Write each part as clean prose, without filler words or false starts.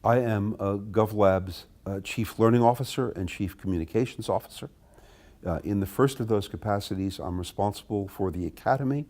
I am GovLab's Chief Learning Officer and Chief Communications Officer. In the first of those capacities, I'm responsible for the Academy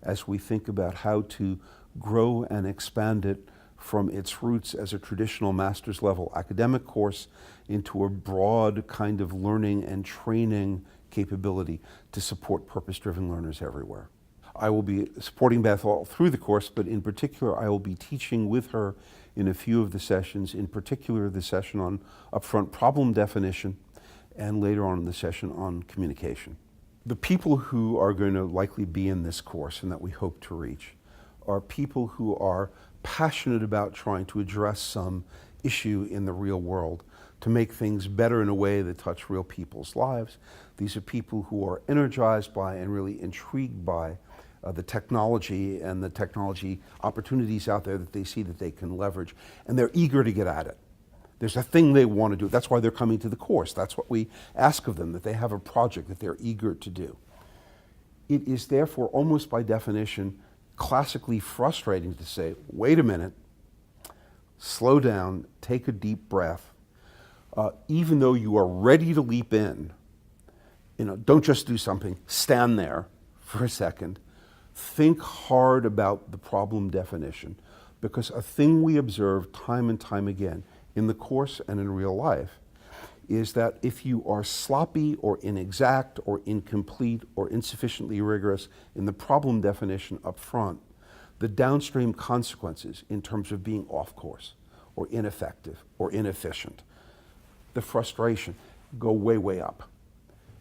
as we think about how to grow and expand it from its roots as a traditional master's level academic course into a broad kind of learning and training capability to support purpose-driven learners everywhere. I will be supporting Beth all through the course, but in particular I will be teaching with her in a few of the sessions, in particular the session on upfront problem definition and later on in the session on communication. The people who are going to likely be in this course and that we hope to reach are people who are passionate about trying to address some issue in the real world to make things better in a way that touch real people's lives. These are people who are energized by and really intrigued by the technology and the technology opportunities out there that they see that they can leverage, and they're eager to get at it. There's a thing they want to do. That's why they're coming to the course. That's what we ask of them, that they have a project that they're eager to do. It is therefore almost by definition classically frustrating to say, wait a minute, slow down, take a deep breath. Even though you are ready to leap in, don't just do something, stand there for a second. Think hard about the problem definition, because a thing we observe time and time again in the course and in real life is that if you are sloppy or inexact or incomplete or insufficiently rigorous in the problem definition up front, the downstream consequences in terms of being off course or ineffective or inefficient, the frustration go way, way up.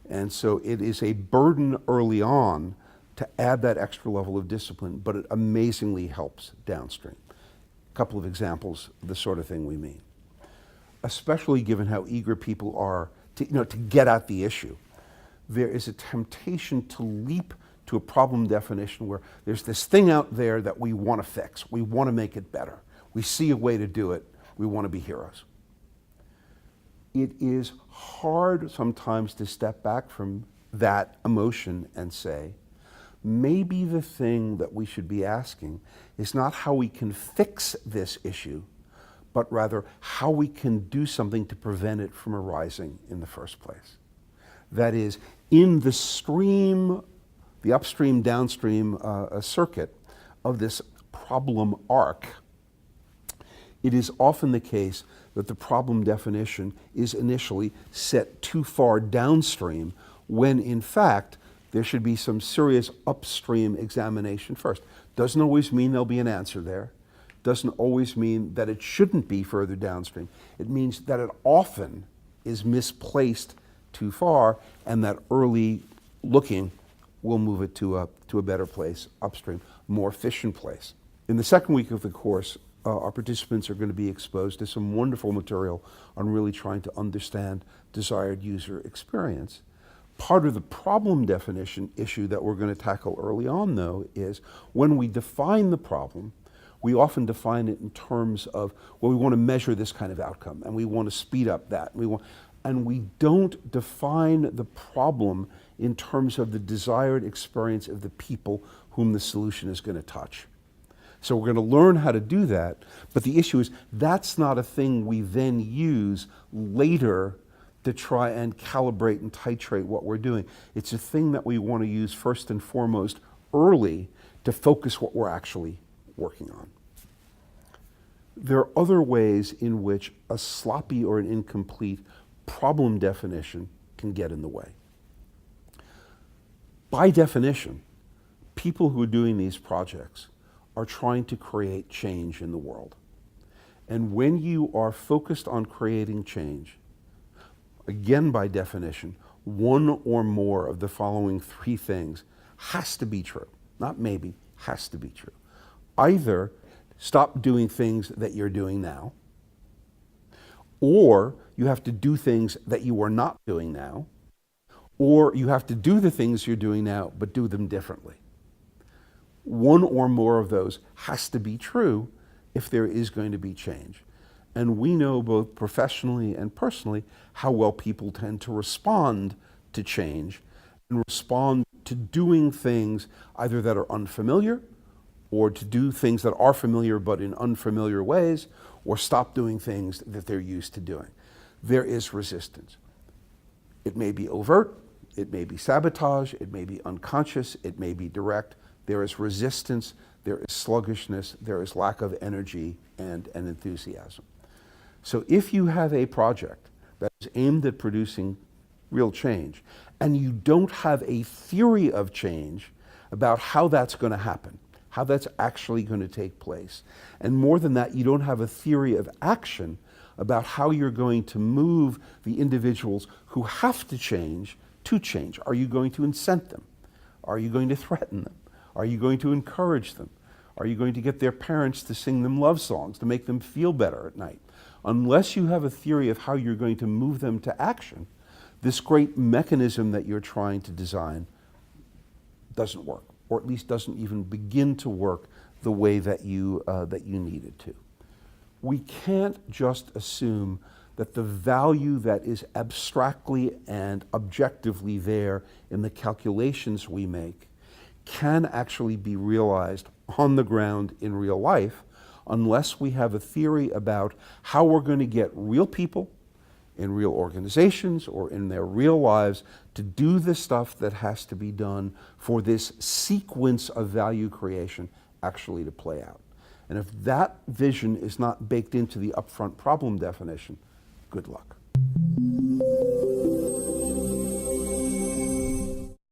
And so it is a burden early on to add that extra level of discipline, but it amazingly helps downstream. A couple of examples of the sort of thing we mean. Especially given how eager people are to get at the issue, there is a temptation to leap to a problem definition where there's this thing out there that we want to fix, we want to make it better, we see a way to do it, we want to be heroes. It is hard sometimes to step back from that emotion and say, maybe the thing that we should be asking is not how we can fix this issue, but rather how we can do something to prevent it from arising in the first place. That is, in the stream, the upstream, downstream circuit of this problem arc, it is often the case that the problem definition is initially set too far downstream when in fact there should be some serious upstream examination first. Doesn't always mean there'll be an answer there. Doesn't always mean that it shouldn't be further downstream. It means that it often is misplaced too far, and that early looking will move it to a better place, upstream, more efficient place. In the second week of the course, our participants are going to be exposed to some wonderful material on really trying to understand desired user experience. Part of the problem definition issue that we're going to tackle early on, though, is when we define the problem, we often define it in terms of, well, we want to measure this kind of outcome, and we want to speed up that. And we don't define the problem in terms of the desired experience of the people whom the solution is going to touch. So we're going to learn how to do that, but the issue is that's not a thing we then use later to try and calibrate and titrate what we're doing. It's a thing that we want to use first and foremost early to focus what we're actually working on. There are other ways in which a sloppy or an incomplete problem definition can get in the way. By definition, people who are doing these projects are trying to create change in the world. And when you are focused on creating change, again, by definition, one or more of the following three things has to be true. Not maybe, has to be true. Either stop doing things that you're doing now, or you have to do things that you are not doing now, or you have to do the things you're doing now, but do them differently. One or more of those has to be true if there is going to be change. And we know both professionally and personally how well people tend to respond to change and respond to doing things either that are unfamiliar or to do things that are familiar but in unfamiliar ways, or stop doing things that they're used to doing. There is resistance. It may be overt, it may be sabotage, it may be unconscious, it may be direct. There is resistance, there is sluggishness, there is lack of energy and enthusiasm. So if you have a project that is aimed at producing real change, and you don't have a theory of change about how that's going to happen, how that's actually going to take place, and more than that, you don't have a theory of action about how you're going to move the individuals who have to change. Are you going to incent them? Are you going to threaten them? Are you going to encourage them? Are you going to get their parents to sing them love songs to make them feel better at night? Unless you have a theory of how you're going to move them to action, this great mechanism that you're trying to design doesn't work, or at least doesn't even begin to work the way that you need it to. We can't just assume that the value that is abstractly and objectively there in the calculations we make can actually be realized on the ground in real life unless we have a theory about how we're going to get real people in real organizations or in their real lives to do the stuff that has to be done for this sequence of value creation actually to play out. And if that vision is not baked into the upfront problem definition, good luck.